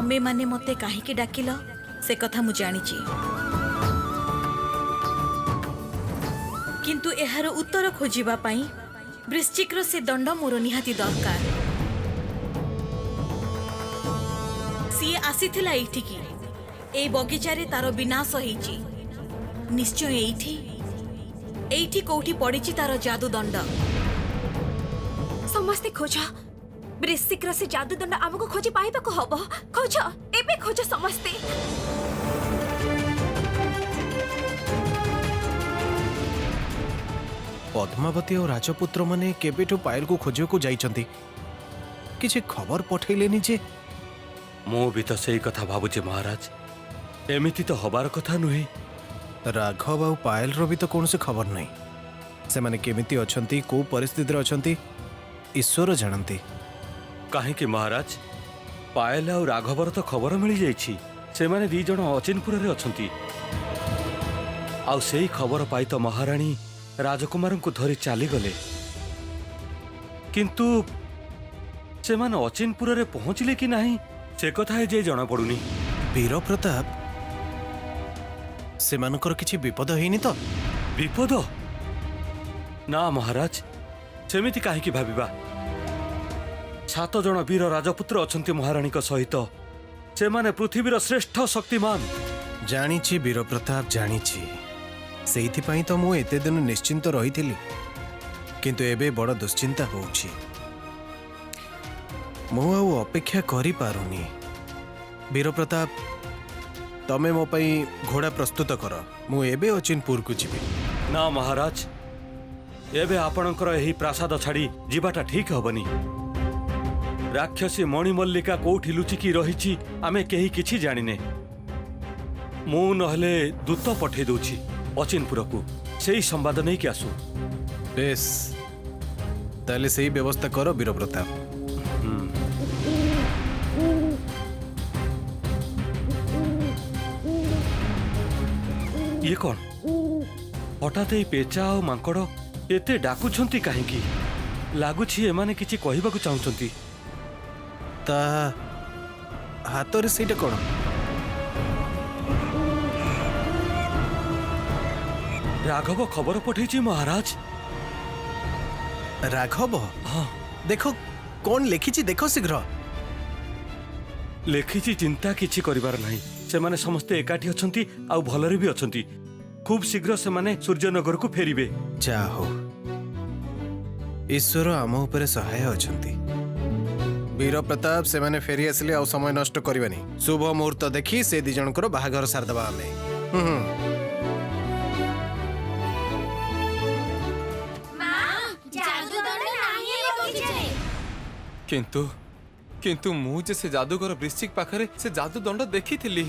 तमे माने मते काहीकि डाकिल से कथा मु जानिची, किंतु एहार उत्तर खोजिबा पाई वृश्चिकर से दंड मोर निहाती दरकार। सी आसीथिला एठिकी ए बगीचारे तार विनाश होईची, निश्चय एठी कोठी पड़ीची तार जादू दंड। समस्ते खोज वृश्चिकर से जादू दंड आमको खोजी पाइबा को हबो। खोज एबे खोज समस्ते। पद्मावती और राजपुत्र माने केबेठु पायल को खोजियो को जाइचंती, किछि खबर पठैलेनी जे। मो भी तो सही कथा भाबुचे महाराज, एमिति तो हबार कथा नुहे। राघव और पायल रो भी तो कौन से खबर नहीं। से माने केमिति अछंती, को परिस्थिति रे अछंती ईश्वर जानंती। काहे कि महाराज, पायल और राघवर तो खबर मिली जाइछि, से माने दी जण अचिनपुर रे अछंती। आउ सेही खबर पाई तो महारानी राजकुमार को धरी चली गले, किंतु से माने अचिनपुर रे पहुंचले कि नहीं से कथा है जे जना पड़ुनी। वीर प्रताप से मानकर किछि विपद हेनी तो? विपद ना महाराज, सेमिति काहे कि भाबिबा। 7 जण वीर राजपुत्र अछंती महारानी को सहित, से माने पृथ्वीर श्रेष्ठ शक्तिमान। जानिछि वीर प्रताप, जानिछि। सेइथि पई तो मु एते दिन निश्चिंत रहिथिली, किंतु एबे बड़ दुश्चिंता होउछि। मु आउ अपेक्षा करि पारुनी। वीर प्रताप, तमे मो पई घोड़ा प्रस्तुत कर, मु एबे अचिनपुर को जिबि। ना महाराज, एबे आपणकर एही प्रासाद छाड़ी जीवाटा ठीक हबनी। राक्षसी मणिमल्लिका कोठी लुचिकी रहिछि आमे केही किछि जानिने। मु नहले दूत पठे दउछि अचिनपुर को, सेही संवाद नै कि आसु। बेस, ताले सेही व्यवस्था करो वीर प्रताप। ये कौन हठात ये पेचा और मांकड़ एते डाकुछंती काहेकि? लागुछि एमाने किछि कहिबाकु चाहुछंती। ता हातरे सेटा कोन? राघव खबर पठेछि महाराज। राघव? हाँ, देखो कौन लिखिछि, देखो शीघ्र। लेखिछि चिंता किछि करिबार नाही। से माने समस्ते एकाठी अछंती आउ भलरे भी अछंती। खूब शीघ्र से माने सूर्यनगर को फेरिबे। जाहो, ईश्वर आम ऊपर सहाय अछंती। वीर प्रताप से माने फेरी आसले आ समय नष्ट करबानी। शुभ मुहूर्त देखी से दी जनकर बाहागर सारदबा आमे। किंतु किंतु मु जे से जादूगर वृश्चिक पाखरे से जादू दंड देखी थिली।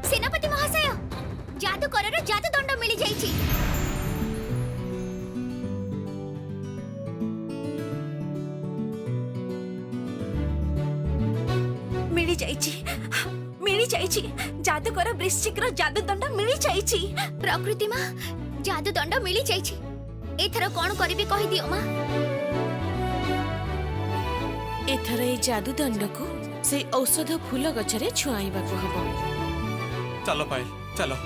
सेनापति महाशय, जादूकर जादू दंड मिली जाइछि। मिली जाइछि जादूकर वृश्चिकर जादू दंड मिली जाइछि। प्रकृति मां, जादू दंड मिली जाइछि। एथर कोन करिबे कहि दियो मां। एथर ए जादू दंड को से औषध फूल गछरे छुआइबा को हबो। चलो पायल, चलो।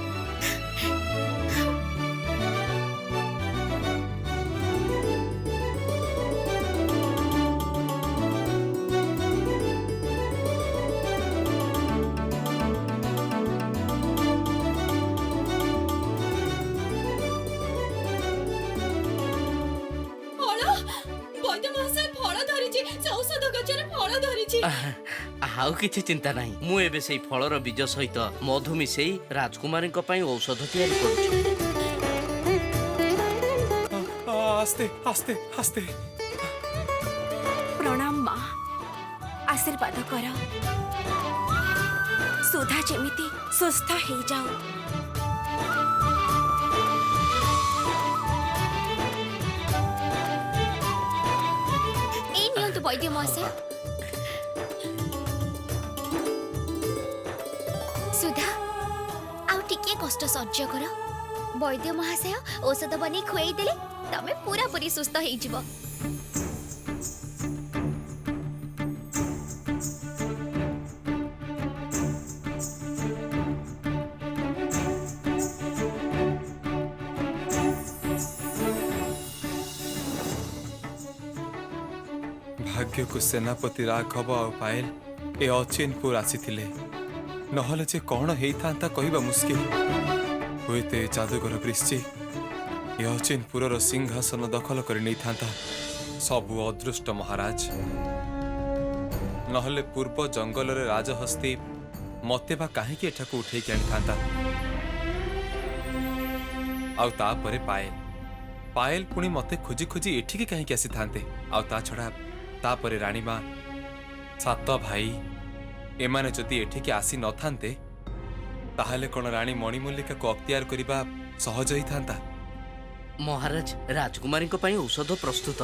आउ किछि चिंता नाही। मु एबे सेई फलर बीज सहित मधु मिसेई राजकुमारी पई औषध तैयारी करूछु। आस्ते आस्ते आस्ते। प्रणाम मां, आशीर्वाद कर। सुधा जेमिति सुस्थ हे जाऊ। ए नियंतु वैद्य महाशय। सुधा आउ कष्ट सह्य कर वैद्य महाशय औषध बनी खुआई देले तमे पूरा पूरी सुस्थ हो जिवो। भाग्य को सेनापति राघव आ पायल ए अचिनपुर आसीथिले नहले जे कौन हेइथांता कहबा मुश्किल। हुएते जादूगर वृश्चिक ए अचिनपुर सिंहासन दखल कर नहीं था सबु अदृष्ट महाराज। नहले पूर्व जंगल रे राजहस्ती मते बा काहे कि एठाको उठे के आनी आउ ता परे पायल पायल पुणी मते खोजी खोजी एठिके काहे कि आसी थांते आउ ता छड़ा ता परे रानी मां सात भाई एमाने जदि एठिके आसी न थांते ताहले कोन रानी मणिमल्लिका को अख्तियार करिबा सहज ही थांता। महाराज राजकुमारी को पई औषध प्रस्तुत।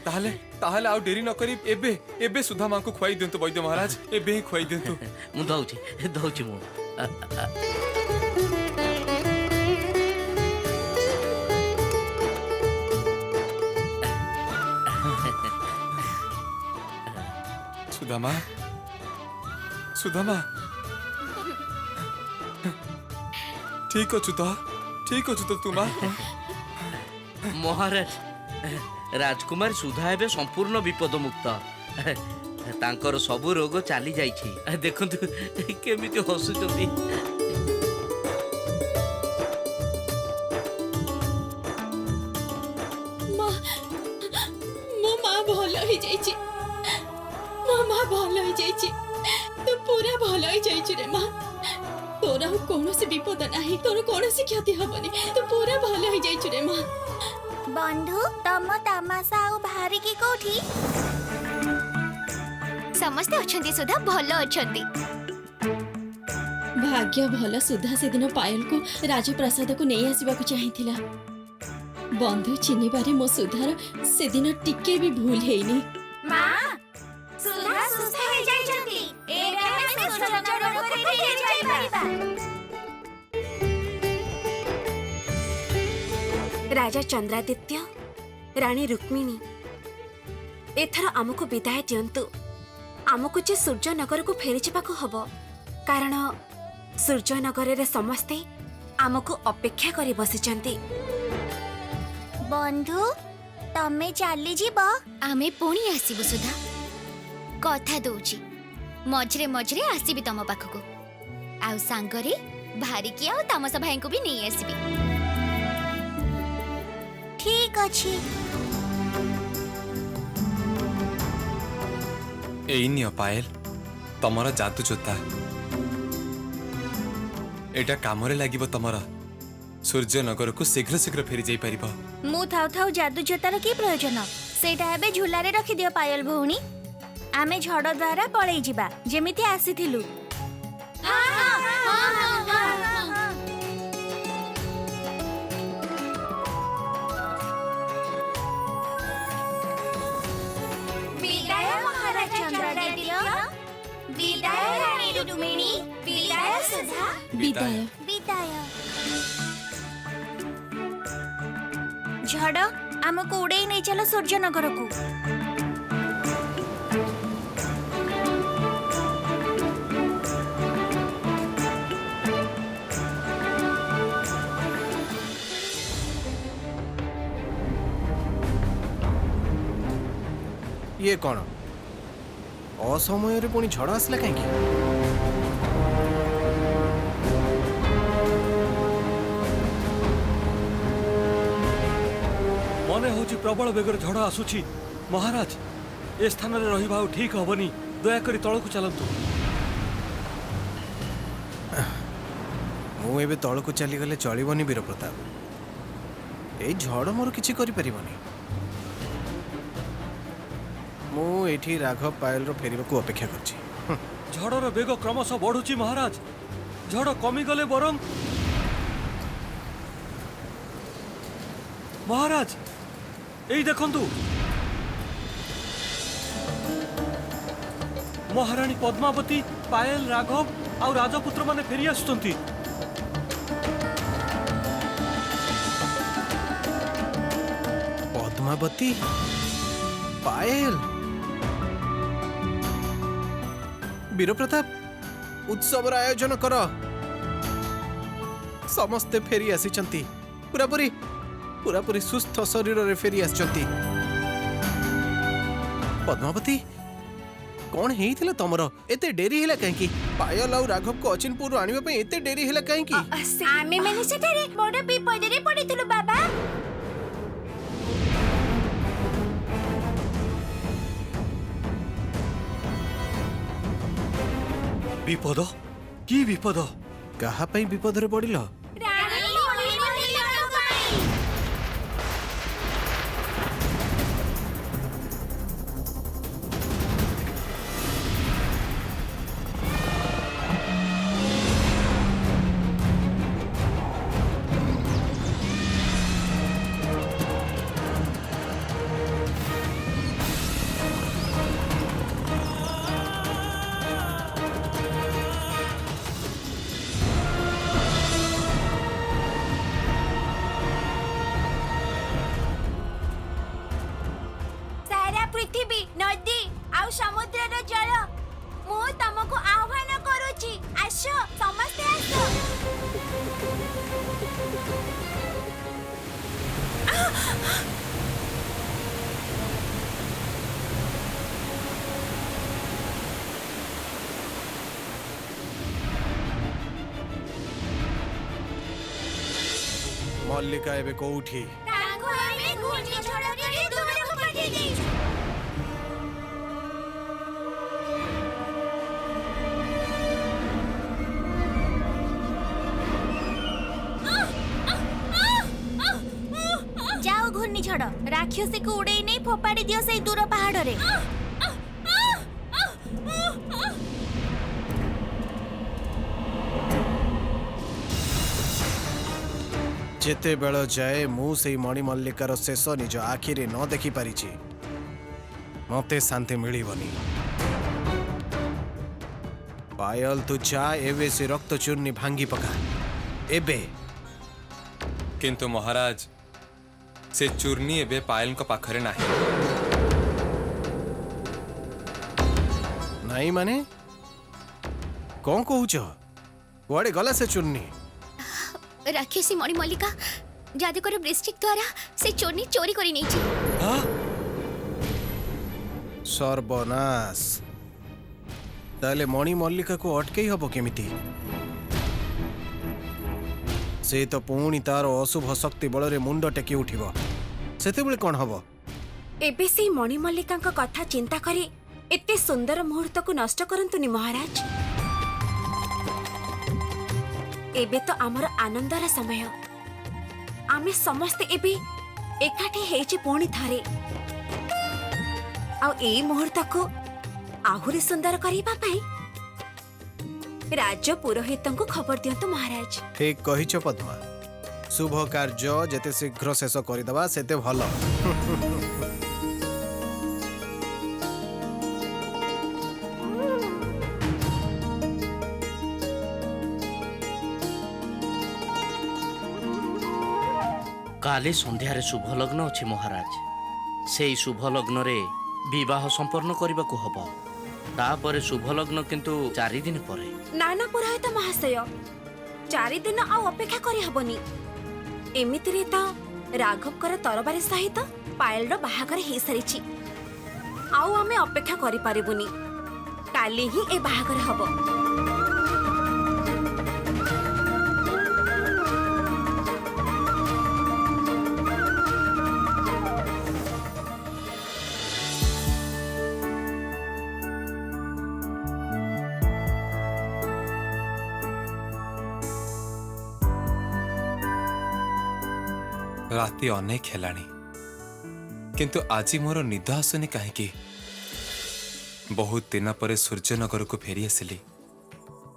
ताहले ताहले आउ देरी न करी एबे एबे सुधा मां को खुआई देंतु वैद्य महाराज एबे ही खुआई देंतु। मु दउची मु सुदामा सुदामा ठीक अछु तो तुमा। महाराज राजकुमार सुधा एबे संपूर्ण विपद मुक्त तांकर सबु रोग चली जाइछि। देखंतु केमिति हसुचंती। मो माँ भल हो जाइछि। मो माँ भल हो जाइछि। तू पूरा भल हो जाइछि रे माँ। तोर आउ कौनसी विपद नाही, तोर कौनसी क्षति हबनी। तू पूरा भल हो जाइछि रे माँ। बंधु तम तमाशा आउ भारी की कोठी समस्त अछंती सुधा भल अछंती। भाग्य भल सुधा से दिन पायल को राजप्रसाद को नहीं आसवा चाहिथिला। बंधु चिन्ह बारे मो सुधार से दिन टिके भी भूल हेनी। मां सुधा सुस्थ हो जाइछंती। ए बेले से सुधा रोग को देखि जाई परिबा। राजा चंद्रादित्य रानी रुक्मिणी एथर आमको विदाय दियंतु। आमको जे सूर्यनगर को फेरी जाबाको हबो कारण सूर्यनगर रे समस्ते आमको अपेक्षा करी बसिचंती। बंधु तमे चली जीव आमे पुणी आसीबु सुधा। कथा दउची मझरे मझरे आसीबी तम पाखको आउ सांगरे भारी की आउ तामसा भाई को भी नहीं आसीबी। ठीक अछि। एइनियो पायल तमरा जादू जोता एटा कामरे लागिबो। तमरा सूर्यनगर को शीघ्र शीघ्र फेरी जाई परिबो। मु थाउ थाउ जादू जोतार की प्रयोजन सेटा एबे झुलारे रखि दियो पायल भौणी। आमे झड़ द्वारा पळै जिबा जेमिति आसीथिलु। हां हां हां हां। विदाय महाराज चंद्रादित्य। विदाय रानी रुक्मिणी। विदाय सुधा। विदाय। विदाय। झड़ आमको उड़े नहीं चलो सूर्यनगर को। ये कौन असमय पुणी झड़ आसला कहीं? मने होची प्रबल बेगर झड़ आसुची। महाराज ए स्थान रे रहिबा ठीक हबनी। दया करी तळकु चलंतु। मु एबे तळकु चली गले चलिबनी वीर प्रताप। ए झड़ मोर किछि करि परिबनी। मु एठी राघव पायल रो फेरिबा को अपेक्षा करछि। झड़र बेग क्रमशः बढ़ुची महाराज। झड़ कमी गले बरम महाराज एई देखंतु महारानी पद्मावती पायल राघव और राजपुत्र माने फेरी आसुचंती। पद्मावती पायल वीर प्रताप उत्सव आयोजन कर समस्ते फेरी आसी पूरापूरी पूरापूरी सुस्थ शरीर रे फेरी आसी पद्मावती कौन हेइथिला तमरो एते डेरी हैला काहे की पायल और राघव को अचिनपुर आनिबा पे एते डेरी हैला काहे की आमे माने सेठारे बड़ विपदरे पडिथिलु बाबा। विपद की विपद कहा पई विपद रे पडिलो सारा पृथ्वी नदी आउ समुद्र रो जल मु तुमको आह्वान करूची आसो समस्ते आसो। मल्लिका एबे कोउठी ताको आमे घूर्णी झड़ रे दूरକୁ पठेई देइछु। जाओ घूर्णी झड़ राक्षसी को उड़े नहीं फोपाड़ी दियो से दूर पहाड़ रे। जेते बेल जाए मु से मणिमल्लिकार शेष निज आखिरे न देखि पारिछि मते शांति मिलिबनी। पायल तू जा एवे से रक्त चूर्णी भांगी पका एबे। किंतु महाराज से चूर्णी एबे पायल को पाखरे नाही। नहीं माने कौन कहूच कुआडे गला से चूर्णी राक्षसी मणिमल्लिका जादूकर वृश्चिक द्वारा से चोरनी चोरी करी नहीं छी। सर्वनाश ताले मणिमल्लिका को अटकई हबो केमिति से तो पुणी तार अशुभ शक्ति बल रे मुंड टेकी उठिबो सेते बेले कोन हबो एबे से मणिमल्लिका कथा चिंता करे एते सुंदर मुहूर्त को नष्ट करंतुनी महाराज। एबे तो आमर आनंदर समय आमे समस्ते एबे एकाठी हेछि पुणी थारे आ ए मुहूर्त को आहुरी सुंदर करिबा पई राज्य पुरोहित को खबर दियंतु महाराज। ठीक कहिछ पद्मा शुभ कार्य जेते शीघ्र शेष करिदबा सेते भलो। काली संध्यारे शुभ लग्न अछि महाराज सेई शुभ लग्न रे विवाह संपन्न करबा को हबो तापरे शुभ लग्न किंतु 4 दिन परे। नाना पुरोहित महाशय 4 दिन आ अपेक्षा करि हबनी एमिति रे त राघव कर तरबारी सहित पायल रो बाहागर हे सरिछि आउ आमे अपेक्षा करि पारिबुनी काली ही ए बाहागर हबो। राति अनेक हेलाणी किंतु आजी मोर निद आसुनी कहीं बहुत दिन पर सूर्यनगर को फेरी आसिली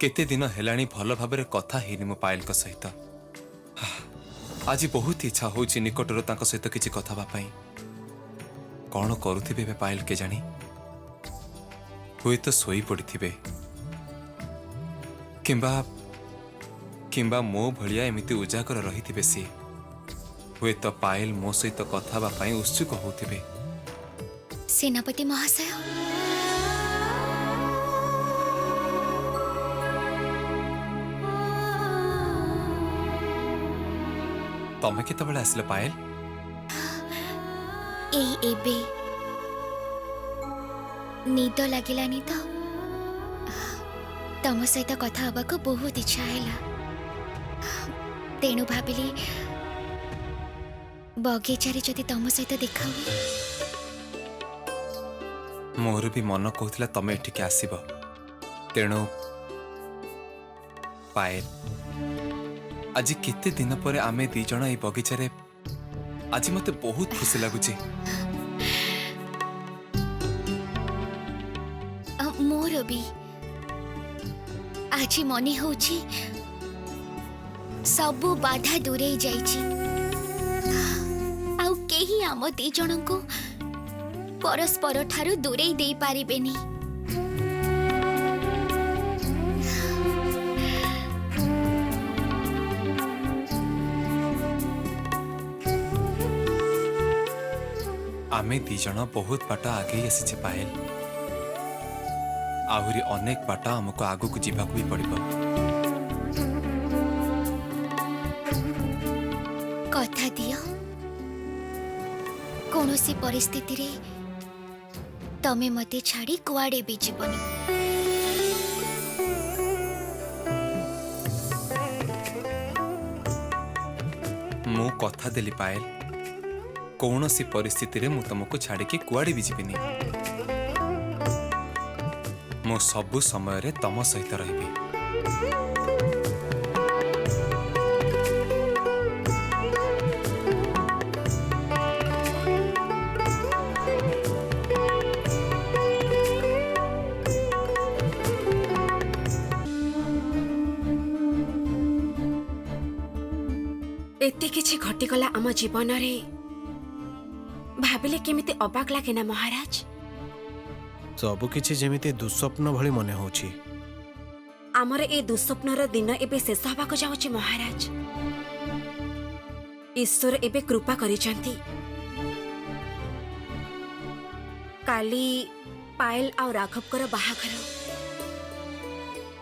केते दिन हेलाणी भल भाबरे कथा हेनी मो पायल को सहित आज बहुत इच्छा होची निकटर तांको सहित किछि कथा बा पई कोन करूथिबे बे पायल के जानी हुई तो सोई पड़िथिबे किंबा किंबा मो भलिया एमिति उजागर रहिथिबे सी हुए तो पायल मो सहित कथा हेबा पई उत्सुक होथिबे। सेनापति महाशय, तमे केतबेले आसिल पायल? एबे निद लागिलानी तो तम सहित कथा हवा को बहुत इच्छा हैला, तेणु भाविली बगीचारे जदि तम सहित देखा हुए। मोर भी मन कहूला तमे एठिके आसीब, तेणु पायल आज केते दिन पर आमे दी जण ए बगीचारे, आज मते बहुत खुशी लगुची। मोर भी आज मने होची सबु बाधा दूरे जाइची, आउ केही आम दी जण को परस्पर ठारू दूरे दे पारिबेनी। आमे दी जण बहुत बाट आगे आसीचे पायल, आहुरी अनेक बाट हमको आगु को जीवाकू भी पड़िबो। कथा दियो कोनोसी परिस्थिति रे तमे मते छाड़ी कुआडे भी जीवनी। मु कथा देली पायल, कौनसी परिस्थिति रे मु तुमको छाड़ी के कुआडे भी जीविनी। मु सबु समय रे तम सहित रहिबी। एते किछि घटिगला आम जीवन रे, भाविले केमिति अबाक लागे ना महाराज। सबु किछि जेमिति दुस्वप्न भଳି मने होछि। आमर ए दुस्वप्नर दिन एबे शेष हबाक जाउछि महाराज। ईश्वर एबे कृपा करिसंती। काली पायल आ राघवकर बाहाघर,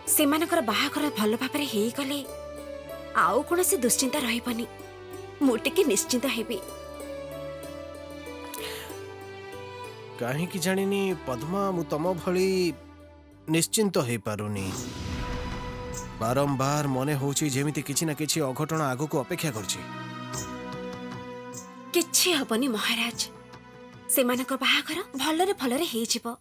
सेमानकर बाहाघर भल भाबरे हेई गले आउ कोनोसी दुश्चिंता रहिबनी। मु टिके निश्चिंत हेबी। काहे कि जानिनी पद्मा, मु तम भଳି निश्चिंत हेई पारुनी। बारंबार मने होछि जेमिति किछि ना किछि अघटन आगु को अपेक्षा करछि। किछि हबनी महाराज, सेमानकर बाहाघर भलरे भलरे हेई जिवो।